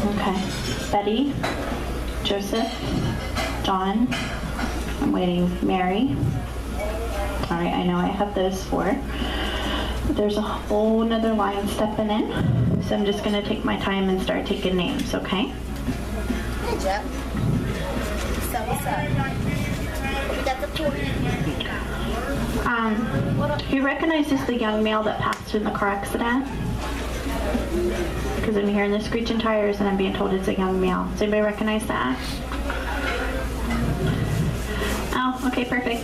Okay. Betty, Joseph, John, I'm waiting, Mary. All right, I know I have those 4. But there's a whole nother line stepping in, so I'm just gonna take my time and start taking names, okay? Hey, Jeff. So what's up? You got the tour? Who recognizes the young male that passed in the car accident? Because I'm hearing the screeching tires and I'm being told it's a young male. Does anybody recognize that? Oh, okay, perfect.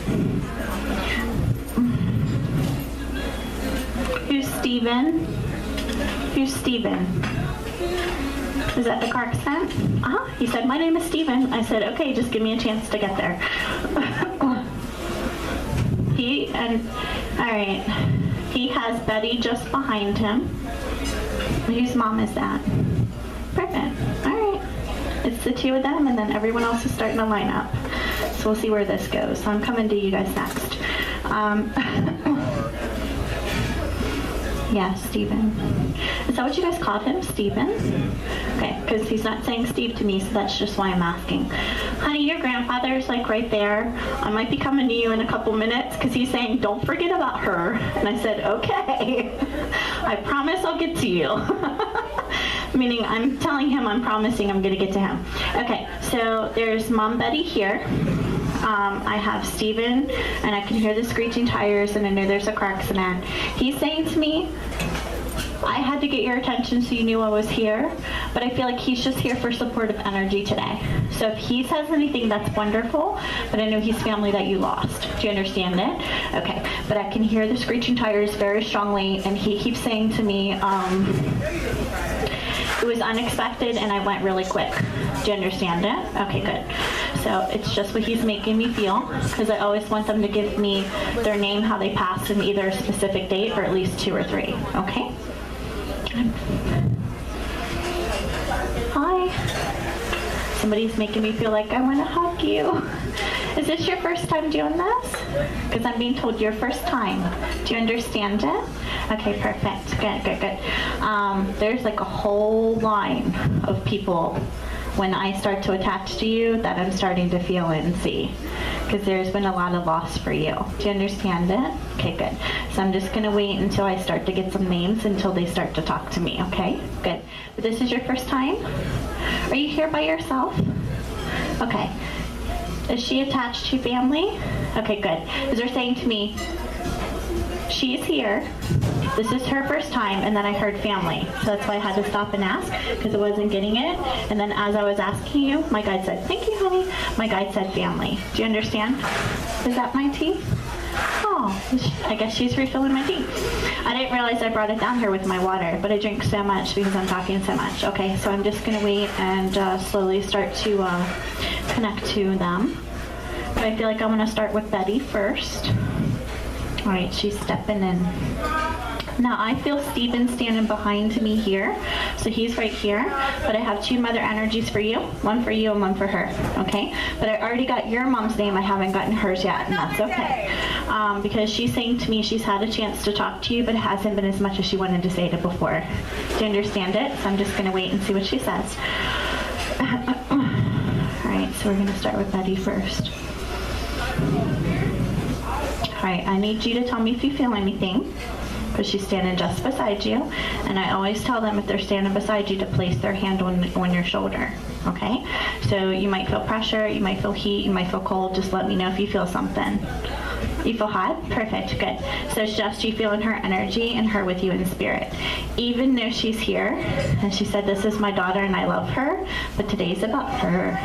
Who's Steven? Who's Steven? Is that the car accident? He said, my name is Steven. I said, okay, just give me a chance to get there. All right. He has Betty just behind him. Whose mom is that? Perfect. All right. It's the 2 of them, and then everyone else is starting to line up. So we'll see where this goes. So I'm coming to you guys next. Yeah, Steven. Is that what you guys called him, Steven? Okay, because he's not saying Steve to me, so that's just why I'm asking. Honey, your grandfather's like right there. I might be coming to you in a couple minutes because he's saying, don't forget about her. And I said, okay. I promise I'll get to you. Meaning I'm telling him I'm promising I'm going to get to him. Okay, so there's Mom Betty here. I have Steven, and I can hear the screeching tires, and I know there's a car accident. He's saying to me, I had to get your attention so you knew I was here, but I feel like he's just here for supportive energy today. So if he says anything, that's wonderful, but I know he's family that you lost. Do you understand it? Okay, but I can hear the screeching tires very strongly, and he keeps saying to me, it was unexpected and I went really quick. Do you understand it? Okay, good. So it's just what he's making me feel, because I always want them to give me their name, how they passed, and either a specific date or at least 2 or 3. Okay? Hi. Somebody's making me feel like I want to hug you. Is this your first time doing this? Because I'm being told your first time. Do you understand it? Okay, perfect. Good, good, good. There's like a whole line of people when I start to attach to you that I'm starting to feel and see. Because there's been a lot of loss for you. Do you understand it? Okay, good. So I'm just going to wait until I start to get some names until they start to talk to me, okay? Good. But this is your first time? Are you here by yourself? Okay. Is she attached to family? Okay, good. Because they're saying to me, she's here. This is her first time, and then I heard family. So that's why I had to stop and ask, because I wasn't getting it. And then as I was asking you, my guide said, thank you, honey. My guide said family. Do you understand? Is that my tea? Oh, I guess she's refilling my tea. I didn't realize I brought it down here with my water, but I drink so much because I'm talking so much. Okay, so I'm just going to wait and slowly start to connect to them. But I feel like I'm going to start with Betty first. All right, she's stepping in. Now I feel Steven standing behind me here, so he's right here, but I have 2 mother energies for you, one for you and one for her, okay? But I already got your mom's name, I haven't gotten hers yet, and that's okay. Because she's saying to me she's had a chance to talk to you, but it hasn't been as much as she wanted to say to before. Do you understand it? So I'm just gonna wait and see what she says. All right, so we're gonna start with Betty first. All right, I need you to tell me if you feel anything, because she's standing just beside you, and I always tell them if they're standing beside you to place their hand on your shoulder, okay? So you might feel pressure, you might feel heat, you might feel cold. Just let me know if you feel something. You feel hot? Perfect, good. So it's just you feeling her energy and her with you in spirit. Even though she's here, and she said, this is my daughter and I love her, but today's about her,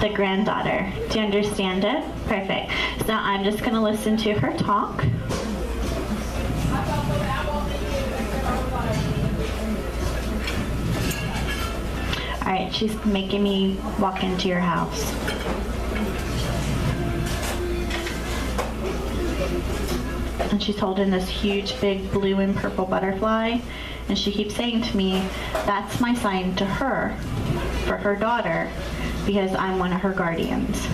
the granddaughter. Do you understand it? Perfect. So I'm just gonna listen to her talk. All right, she's making me walk into your house. And she's holding this huge, big blue and purple butterfly. And she keeps saying to me, that's my sign to her, for her daughter, because I'm one of her guardians.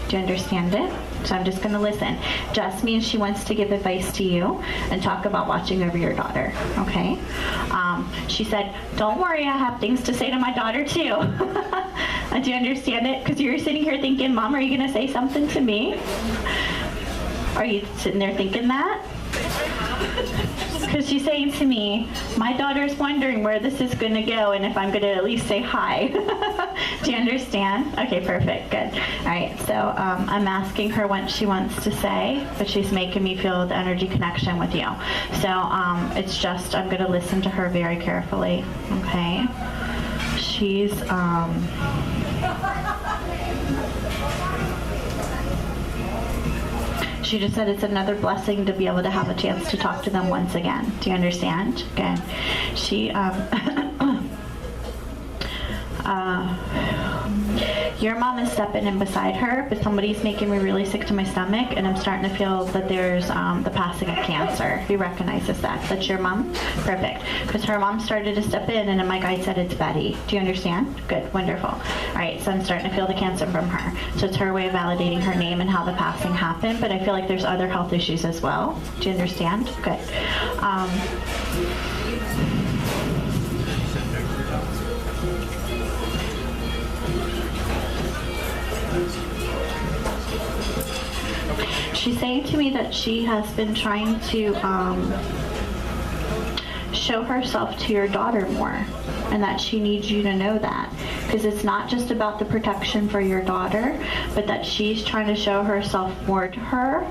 Do you understand it? So I'm just going to listen. Just means she wants to give advice to you and talk about watching over your daughter, okay? She said, don't worry, I have things to say to my daughter too. Do you understand it? Because you're sitting here thinking, Mom, are you going to say something to me? Are you sitting there thinking that? Because she's saying to me, my daughter's wondering where this is going to go and if I'm going to at least say hi. Do you understand? Okay, perfect, good. All right, so I'm asking her what she wants to say, but she's making me feel the energy connection with you. So it's just, I'm going to listen to her very carefully, okay? She's, she just said it's another blessing to be able to have a chance to talk to them once again. Do you understand? Good. She, your mom is stepping in beside her, but somebody's making me really sick to my stomach, and I'm starting to feel that there's the passing of cancer. Who recognizes that? That's your mom? Perfect. Because her mom started to step in, and then my guide said it's Betty. Do you understand? Good. Wonderful. All right, so I'm starting to feel the cancer from her. So it's her way of validating her name and how the passing happened, but I feel like there's other health issues as well. Do you understand? Good. She's saying to me that she has been trying to show herself to your daughter more, and that she needs you to know that, because it's not just about the protection for your daughter, but that she's trying to show herself more to her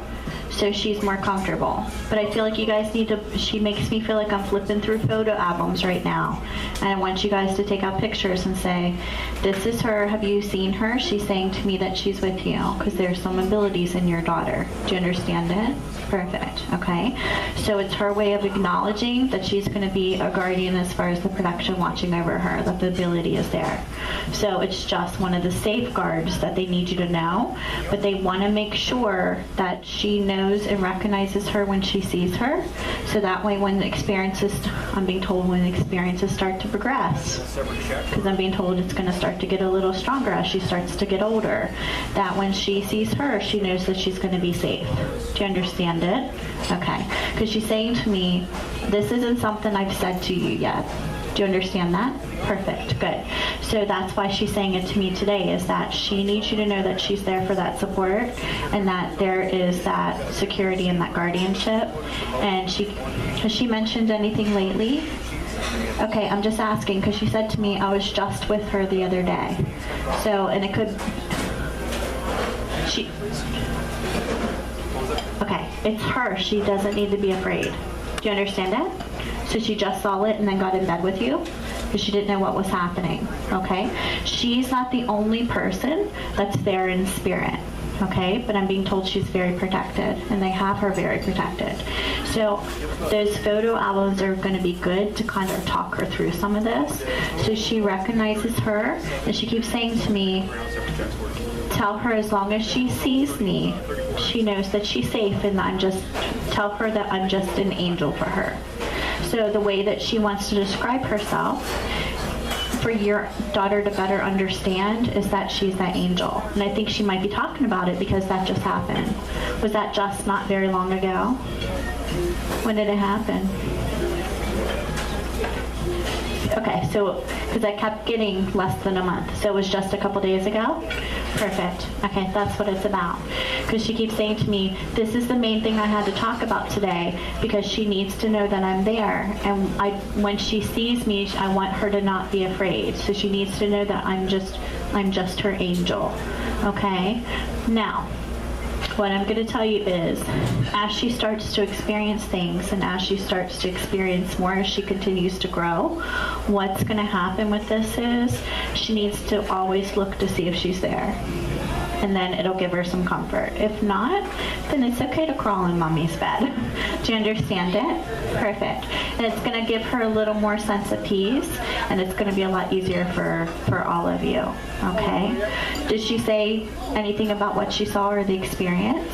so she's more comfortable. But I feel like you guys need to, she makes me feel like I'm flipping through photo albums right now, and I want you guys to take out pictures and say, this is her, have you seen her? She's saying to me that she's with you because there's some abilities in your daughter. Do you understand it? Perfect. Okay, so it's her way of acknowledging that she's going to be a guardian as far as the protection watching over her, that the ability is there. So it's just one of the safeguards that they need you to know, but they want to make sure that she knows and recognizes her when she sees her, so that way when the experiences, I'm being told when the experiences start to progress, because I'm being told it's going to start to get a little stronger as she starts to get older, that when she sees her, she knows that she's going to be safe. Do you understand it? Okay, because she's saying to me, this isn't something I've said to you yet. Do you understand that? Perfect, good. So that's why she's saying it to me today, is that she needs you to know that she's there for that support, and that there is that security and that guardianship. And has she mentioned anything lately? Okay, I'm just asking because she said to me, I was just with her the other day. So, and it could, okay, it's her. She doesn't need to be afraid. Do you understand it? So she just saw it and then got in bed with you because she didn't know what was happening, okay? She's not the only person that's there in spirit, okay? But I'm being told she's very protected, and they have her very protected. So those photo albums are going to be good to kind of talk her through some of this. So she recognizes her, and she keeps saying to me, tell her as long as she sees me, she knows that she's safe, and tell her that I'm just an angel for her. So the way that she wants to describe herself for your daughter to better understand is that she's that angel. And I think she might be talking about it because that just happened. Was that just not very long ago? When did it happen? Okay, so, because I kept getting less than a month. So it was just a couple days ago? Perfect. Okay, that's what it's about. Because she keeps saying to me, this is the main thing I had to talk about today, because she needs to know that I'm there. And when she sees me, I want her to not be afraid. So she needs to know that I'm just her angel. Okay? Now, what I'm going to tell you is, as she starts to experience things, and as she starts to experience more, as she continues to grow, what's going to happen with this is she needs to always look to see if she's there. And then it'll give her some comfort. If not, then it's okay to crawl in mommy's bed. Do you understand it? Perfect. And it's going to give her a little more sense of peace, and it's going to be a lot easier for all of you. Okay? Did she say anything about what she saw or the experience?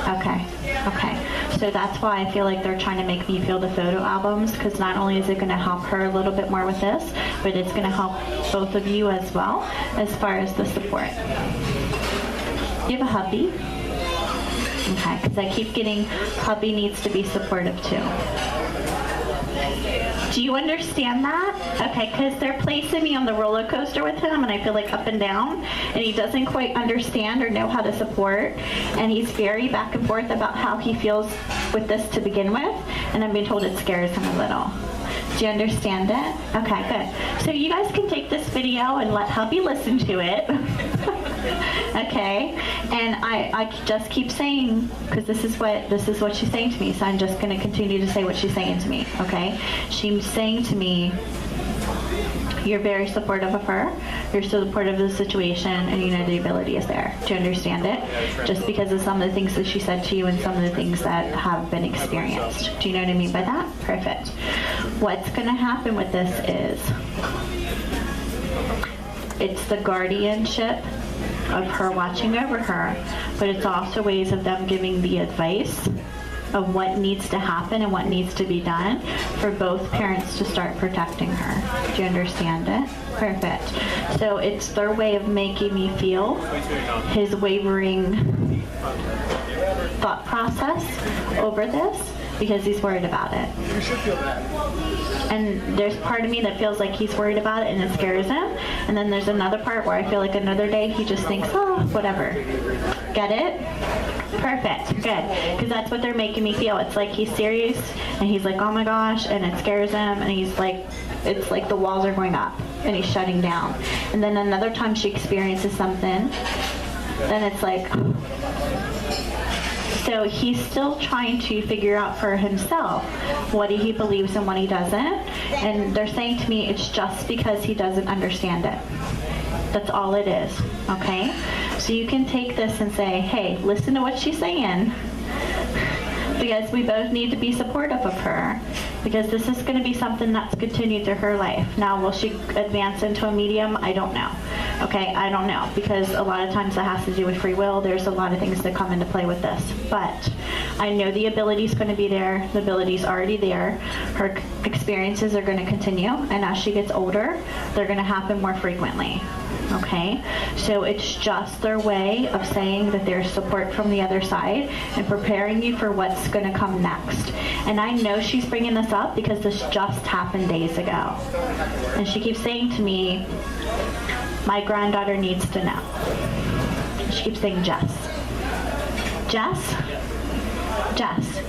Okay. Okay. So that's why I feel like they're trying to make me feel the photo albums, because not only is it going to help her a little bit more with this, but it's going to help both of you as well as far as the support. You have a hubby? Okay, because I keep getting hubby needs to be supportive too. Do you understand that? Okay, because they're placing me on the roller coaster with him, and I feel like up and down, and he doesn't quite understand or know how to support, and he's very back and forth about how he feels with this to begin with, and I'm being told it scares him a little. Do you understand it? Okay, good. So you guys can take this video and let hubby listen to it. Okay, and I just keep saying, because this is what she's saying to me, so I'm just going to continue to say what she's saying to me. Okay, she's saying to me, you're very supportive of her, you're supportive of the situation, and you know the ability is there. Do you understand it? Just because of some of the things that she said to you and some of the things that have been experienced. Do you know what I mean by that? Perfect. What's going to happen with this is, it's the guardianship of her watching over her, but it's also ways of them giving the advice of what needs to happen and what needs to be done for both parents to start protecting her. Do you understand it? Perfect. So it's their way of making me feel his wavering thought process over this, because he's worried about it. You should feel bad. And there's part of me that feels like he's worried about it and it scares him. And then there's another part where I feel like another day he just thinks, oh, whatever. Get it? Perfect. Good. Because that's what they're making me feel. It's like he's serious and he's like, oh my gosh, and it scares him, and he's like, it's like the walls are going up and he's shutting down. And then another time she experiences something, then it's like, so he's still trying to figure out for himself what he believes and what he doesn't. And they're saying to me, it's just because he doesn't understand it. That's all it is, okay? So you can take this and say, hey, listen to what she's saying, because we both need to be supportive of her, because this is going to be something that's continued through her life. Now, will she advance into a medium? I don't know. Okay, I don't know, because a lot of times that has to do with free will. There's a lot of things that come into play with this. But I know the ability is going to be there. The ability is already there. Her experiences are going to continue. And as she gets older, they're going to happen more frequently. Okay, so it's just their way of saying that there's support from the other side and preparing you for what's going to come next. And I know she's bringing this up because this just happened days ago. And she keeps saying to me, my granddaughter needs to know. She keeps saying, Jess,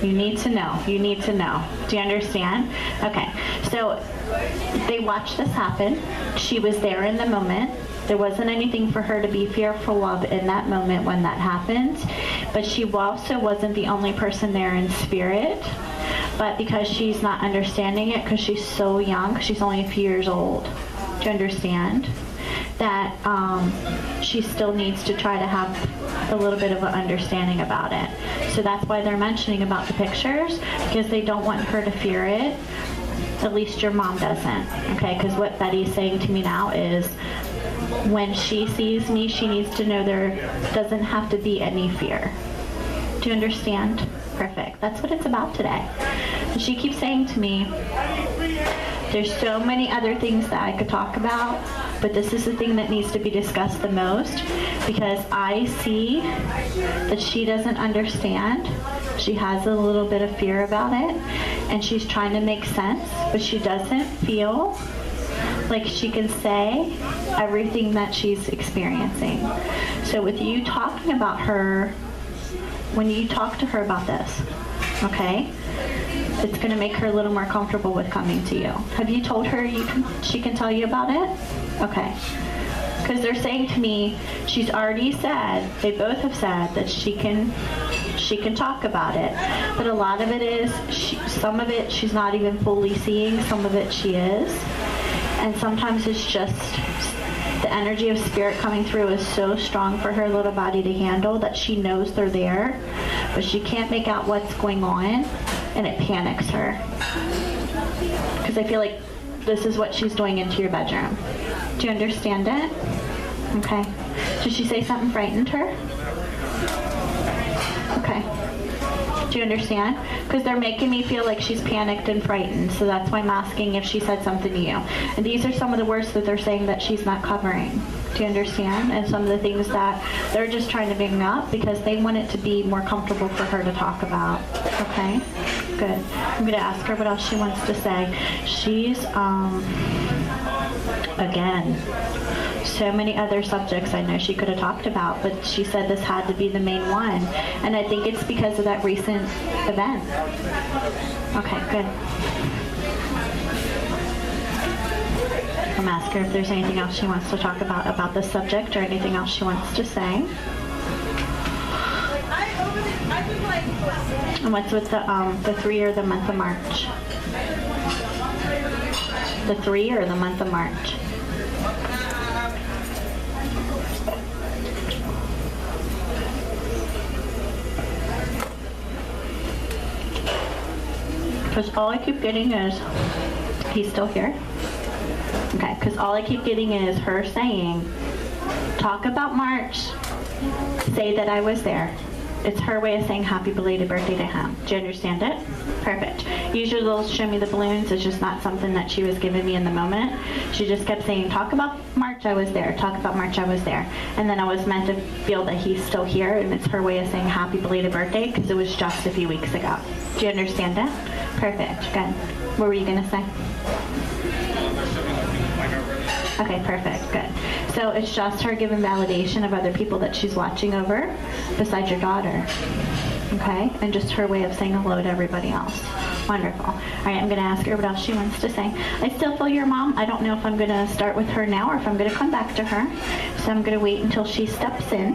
you need to know. You need to know. Do you understand? Okay, so they watched this happen. She was there in the moment. There wasn't anything for her to be fearful of in that moment when that happened. But she also wasn't the only person there in spirit. But because she's not understanding it, because she's so young, she's only a few years old. Do you understand? That she still needs to try to have a little bit of an understanding about it. So that's why they're mentioning about the pictures, because they don't want her to fear it. At least your mom doesn't, okay? Because what Betty's saying to me now is, when she sees me, she needs to know there doesn't have to be any fear. Do you understand? Perfect. That's what it's about today. And she keeps saying to me, there's so many other things that I could talk about, but this is the thing that needs to be discussed the most, because I see that she doesn't understand. She has a little bit of fear about it, and she's trying to make sense, but she doesn't feel like she can say everything that she's experiencing. So with you talking about her, when you talk to her about this, okay, it's going to make her a little more comfortable with coming to you. Have you told her she can tell you about it? Okay. Because they're saying to me, she's already said, they both have said that she can talk about it. But a lot of it is, some of it she's not even fully seeing, some of it she is. And sometimes it's just the energy of spirit coming through is so strong for her little body to handle that she knows they're there, but she can't make out what's going on, and it panics her. Because I feel like this is what she's doing into your bedroom. Do you understand it? Okay. Did she say something frightened her? Okay. Do you understand? Because they're making me feel like she's panicked and frightened, so that's why I'm asking if she said something to you. And these are some of the words that they're saying that she's not covering. Do you understand? And some of the things that they're just trying to bring up because they want it to be more comfortable for her to talk about. Okay? Good. I'm going to ask her what else she wants to say. She's, again, so many other subjects I know she could have talked about, but she said this had to be the main one. And I think it's because of that recent event. Okay, good. I'm asking her if there's anything else she wants to talk about the subject or anything else she wants to say. And what's with the 3 or the month of March? The 3 or the month of March? Because all I keep getting is, he's still here? Okay, because all I keep getting is her saying, talk about March, say that I was there. It's her way of saying happy belated birthday to him. Do you understand it? Perfect. Usually they'll show me the balloons. It's just not something that she was giving me in the moment. She just kept saying, talk about March, I was there. Talk about March, I was there. And then I was meant to feel that he's still here, and it's her way of saying happy belated birthday because it was just a few weeks ago. Do you understand it? Perfect. Good. What were you going to say? Okay, perfect, good. So it's just her giving validation of other people that she's watching over besides your daughter, okay? And just her way of saying hello to everybody else. Wonderful. All right, I'm going to ask her what else she wants to say. I still feel your mom. I don't know if I'm going to start with her now or if I'm going to come back to her. So I'm going to wait until she steps in.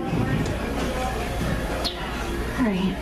All right.